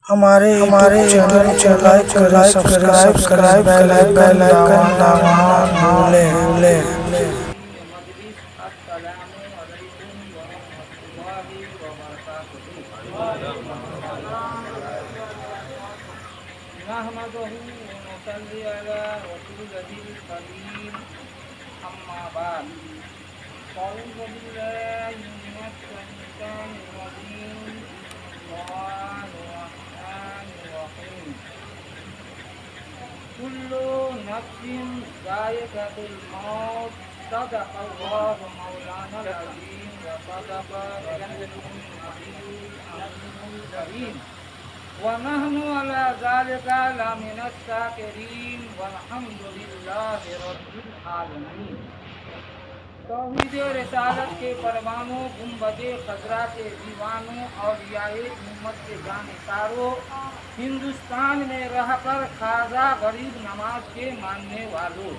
ہمارے channel like کریں، subscribe کریں، بیل آئکن دبانا نہ بھولیں۔ مجلس السلام علیکم ورحمۃ اللہ وبرکاتہ۔ نحمده ونصلي على رسوله الكريم اما بعد اعوذ بالله من الشیطان الرجیم بسم الله الرحمن الرحیم كل نفس ذائقة الموت صدق الله مولانا العظیم وصدق رسوله النبی الکریم ونحن على ذلك لمن الشاکرین والحمد للہ رب العالمین۔ توحید رسالت کے پروانوں، گنبد خضرا کے دیوانوں، اولیاء امت کے جانکاروں، ہندوستان میں رہ کر خواجہ غریب نواز کے ماننے والوں،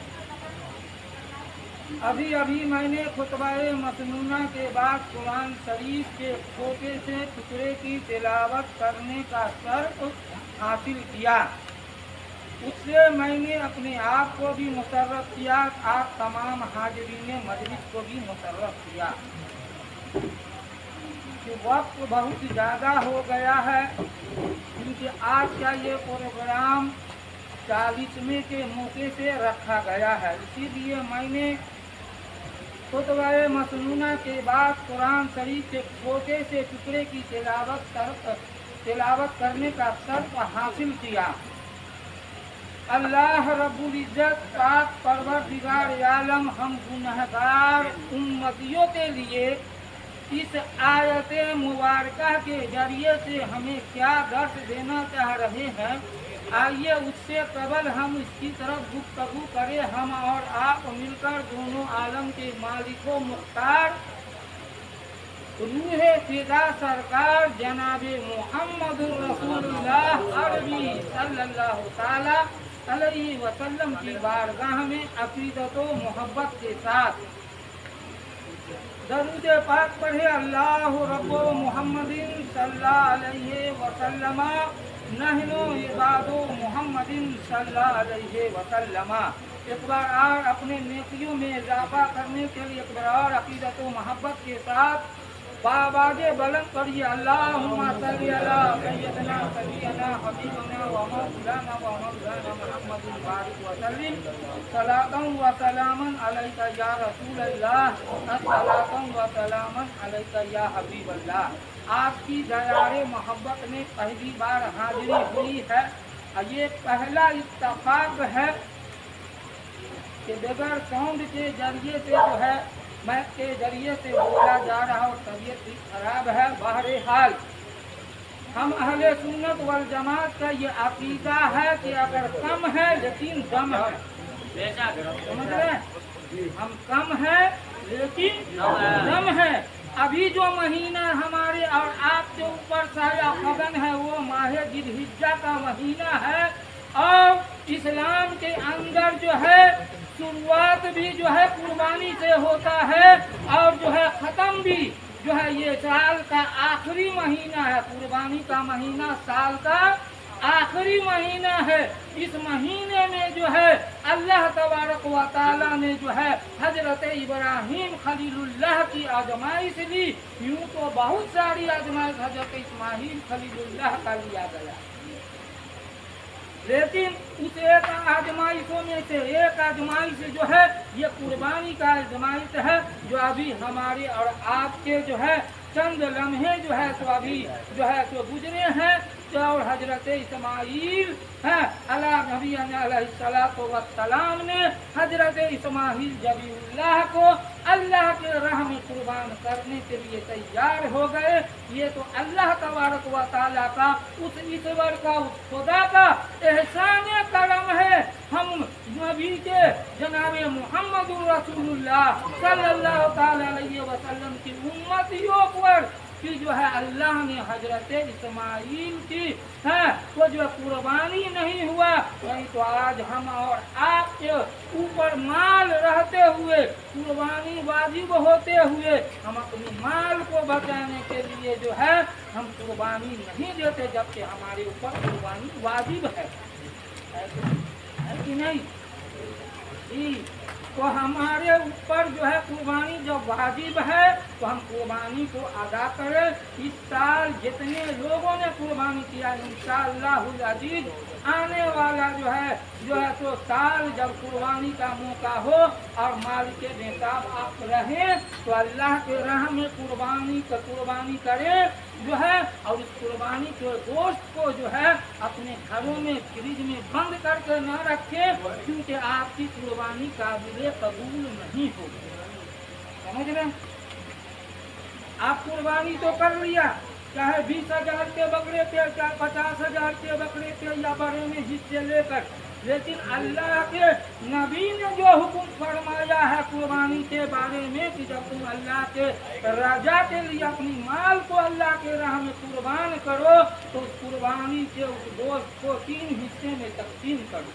ابھی میں نے خطبہ مسنونہ کے بعد قرآن شریف کے چھوٹے سے ٹکڑے کی تلاوت کرنے کا شرف حاصل کیا۔ اس سے میں نے اپنے آپ کو بھی مشرف کیا، آپ تمام حاضرین مجلس کو بھی مشرف کیا کہ وقت بہت زیادہ ہو گیا ہے، کیونکہ آج کا یہ پروگرام 40ویں کے موقع سے رکھا گیا ہے۔ اسی لیے میں نے خطبہ مسنونہ کے بعد قرآن شریف کے چھوٹے سے ٹکڑے کی تلاوت کرنے کا شرف حاصل کیا۔ اللہ رب العزت پاک پروردگار عالم ہم گنہگار امتیوں کے لیے اس آیت مبارکہ کے ذریعے سے ہمیں کیا درس دینا چاہ رہے ہیں، آئیے اس سے قبل ہم اس کی طرف گفتگو کریں۔ ہم اور آپ مل کر دونوں عالم کے مالک و مختار روح فدا سرکار جناب محمد رسول اللہ عربی صلی اللہ تعالی علیہ وسلم کی بارگاہ میں عقیدت و محبت کے ساتھ درود پاک پڑھے۔ اللہ رب محمد صلی اللہ علیہ وسلم نحن عباد محمد صلی اللہ علیہ وسلم۔ ایک بار اور اپنے نیکیوں میں اضافہ کرنے کے لیے ایک بار اور عقیدت و محبت کے ساتھ بآواز بلند کریے، اللہم صلی علی سیدنا سیدنا حبیبنا و مولانا محمد بارک وسلم، صلاۃ و سلاما علیک یا رسول اللہ، صلاۃ و سلاما علیک یا حبیب اللہ۔ آپ کی دیار محبت میں پہلی بار حاضری ہوئی ہے، یہ پہلا اتفاق ہے کہ بغیر ساؤنڈ کے ذریعے سے جو ہے مائک کے ذریعے سے بولا جا رہا اور طبیعت بھی خراب ہے۔ بہرحال ہم اہل سنت والجماعت کا یہ عقیدہ ہے کہ اگر کم ہے لیکن دم ہے، سمجھ رہے ہیں؟ ہم کم ہے لیکن دم ہے۔ ابھی جو مہینہ ہمارے اور آپ کے اوپر سایہ قدم ہے وہ ماہ ذی الحجہ کا مہینہ ہے، اور اسلام کے اندر جو ہے شروعات بھی جو ہے قربانی سے ہوتا ہے، اور جو ہے ختم بھی جو ہے یہ سال کا آخری مہینہ ہے۔ قربانی کا مہینہ سال کا آخری مہینہ ہے۔ اس مہینے میں جو ہے اللہ تبارک و تعالیٰ نے جو ہے حضرت ابراہیم خلیل اللہ کی آزمائش لی۔ یوں تو بہت ساری آزمائش حضرت اسماعیل خلیل اللہ کا لیا گیا، لیکن اس ایک آزمائشوں میں سے ایک آزمائش جو ہے یہ قربانی کا آزمائش ہے، جو ابھی ہمارے اور آپ کے جو ہے چند لمحے جو ہے تو ابھی جو ہے تو گزرے ہیں۔ اور حضرت اسماعیل علیہ نبی علیہ السلام نے حضرت اسماعیل جبی اللہ کو اللہ کے راہ میں قربان کرنے کے لیے تیار ہو گئے۔ یہ تو اللہ تبارک و تعالیٰ کا اس ایشور کا اس خدا کا احسان کرم ہے۔ ہم نبی کے جناب محمد رسول اللہ صلی اللہ تعالی علیہ وسلم کی امتیوں پر کہ جو ہے اللہ نے حضرت اسماعیل کی उसको जो कुर्बानी नहीं हुआ, नहीं तो आज हम और आपके ऊपर माल रहते हुए, कुर्बानी वाजिब होते हुए, हम अपनी माल को बचाने के लिए जो है हम कुर्बानी नहीं देते, जबकि हमारे ऊपर कुर्बानी वाजिब है कि नहीं जी। तो हमारे ऊपर जो है कुर्बानी जब वाजिब है तो हम कुर्बानी को अदा करें। इस साल जितने लोगों ने कुर्बानी किया, इंशाअल्लाहुल अजीज आने वाला जो है तो साल जब कुर्बानी का मौका हो और माल के बेताब आप रहें तो अल्लाह के राह में कुर्बानी करें जो है, और इस कुर्बानी के गोश्त को जो है अपने घरों में फ्रिज में बंद करके न रखें, क्योंकि आपकी कुर्बानी काबिल कबूल नहीं होगी। समझ रहे? आप कुर्बानी तो कर लिया, चाहे 20,000 के बकरे थे, चाहे 50,000 के बकरे थे, या बड़े में हिस्से लेकर, लेकिन अल्लाह के नबी ने जो हुक्म फरमाया है कुर्बानी के बारे में कि जब तुम अल्लाह के रजा के लिए अपनी माल को अल्लाह के राह में कुर्बान करो तो उस कुर्बानी के उस गोश्त को 3 हिस्से में तकसीम करो।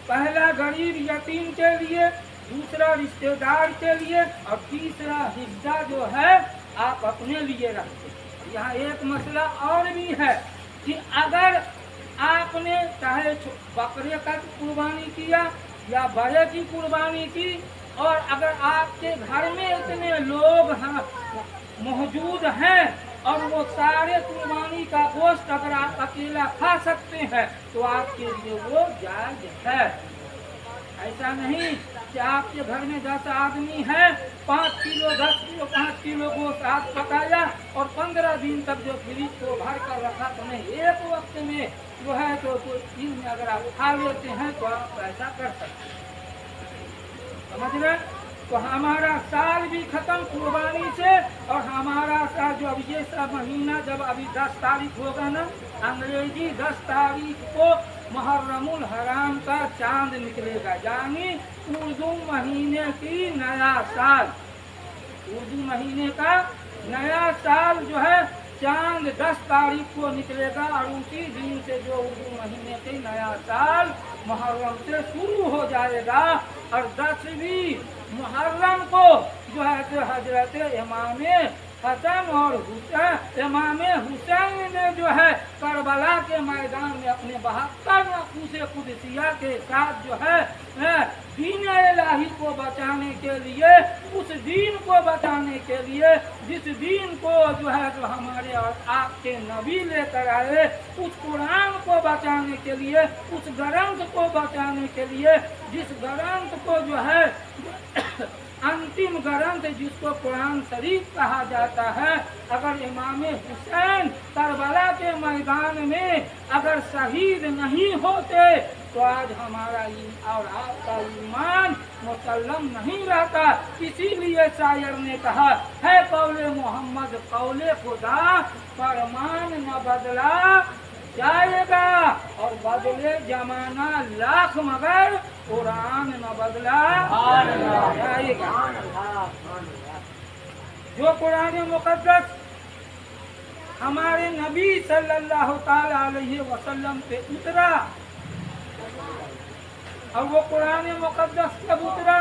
पहला गरीब यतीम के लिए, दूसरा रिश्तेदार के लिए, और तीसरा हिस्सा जो है आप अपने लिए रखते। यहाँ एक मसला और भी है कि अगर आपने चाहे बकरे का कुर्बानी किया या बड़े की कुर्बानी की, और अगर आपके घर में इतने लोग मौजूद हैं और वो सारे कुर्बानी का गोश्त अगर आप अकेला खा सकते हैं तो आपके लिए वो जायज है। ऐसा नहीं कि आपके घर में 10 आदमी है, 5 किलो 10 किलो 5 किलो गोश्त आप पकाया और 15 दिन तक जो फ्रिज को भर कर रखा, तो नहीं एक वक्त में जो है तो दिन में अगर आप खा लेते हैं तो आप ऐसा कर सकते हैं। समझ रहे? तो हमारा साल भी खत्म कुर्बानी से, और हमारा साल जो अब ये सब महीना जब अभी 10 तारीख होगा ना, अंग्रेजी 10 तारीख को मुहर्रमुल हराम का चांद निकलेगा, यानी उर्दू महीने की नया साल, उर्दू महीने का नया साल जो है चांद 10 तारीख को निकलेगा, और उसी दिन से जो उर्दू महीने के नया साल मुहर्रम से शुरू हो जाएगा। और 10वीं मुहर्रम को जो है तो हजरत इमाम हसन और इमाम हुसैन ने जो है करबला के मैदान में अपने 72 नफूसे कुदसिया के साथ जो है दीन इलाही को बचाने के लिए, उस दीन को बचाने के लिए जिस दीन को जो है तो हमारे और आपके नबी लेकर आए, उस कुरान को बचाने के लिए, उस ग्रंथ को बचाने के लिए, जिस ग्रंथ को जो है अंतिम ग्रंथ जिसको कुरान शरीफ कहा जाता है, अगर इमाम हुसैन करबला के मैदान में अगर शहीद नहीं होते तो आज हमारा और आपका ईमान मुसल्लम नहीं रहता। इसीलिए शायर ने कहा है कौले मोहम्मद कौले खुदा, फरमान न बदला जाएगा और बदले जमाना लाख मगर कुरान न बदला जाएगा। जो कुरान मुकद्दस हमारे नबी सल्लल्लाहु ताला अलैहि वसल्लम पे उतरा, और वो कुरान मुकद्दस कब उतरा?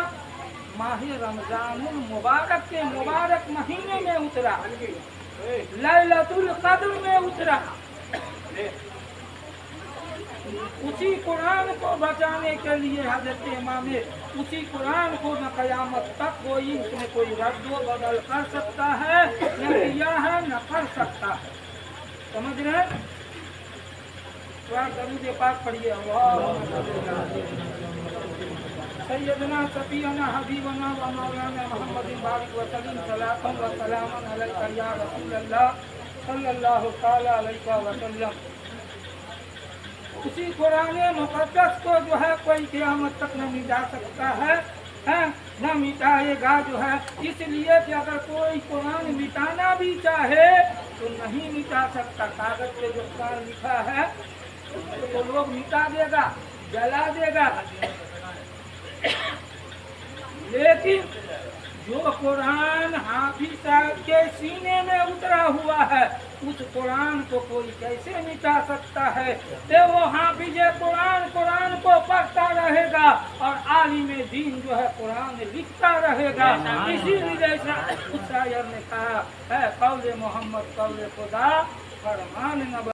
माह रमजानुल मुबारक के मुबारक महीने में उतरा, लैलतुल कद्र में उतरा। उसी कुरान को बचाने के लिए हजरत इमाम उसी कुरान को न कयामत तक कोई उसमें कोई रद्द बदल कर सकता है, न किया है न कर सकता है। समझ रहे? दरूद पाक पढ़िए। सैयदना सफीना हबीबना व मौलाना मुहम्मदिन बारिक व सलीम सलातन व सलामन अलैका या रसूलल्लाह सल्लल्लाहु ताला अलैहि वसल्लम। उसी कुरान मुकद्दस को जो है कोई क़यामत तक न मिटा सकता है, न मिटाएगा जो है। इसलिए कि अगर कोई कुरान मिटाना भी चाहे तो नहीं मिटा सकता। कागज पे जो कुरान लिखा है तो लोग मिटा देगा, जला देगा, लेकिन जो कुरान हाफिज साहब के सीने में उतरा हुआ है اس قرآن کو کوئی کیسے مٹا سکتا ہے؟ کہ وہ حافظ قرآن کو پڑھتا رہے گا اور عالم دین جو ہے قرآن لکھتا رہے گا۔ اسی لیے شاعر نے کہا ہے قول محمد قول خدا فرمان نبوت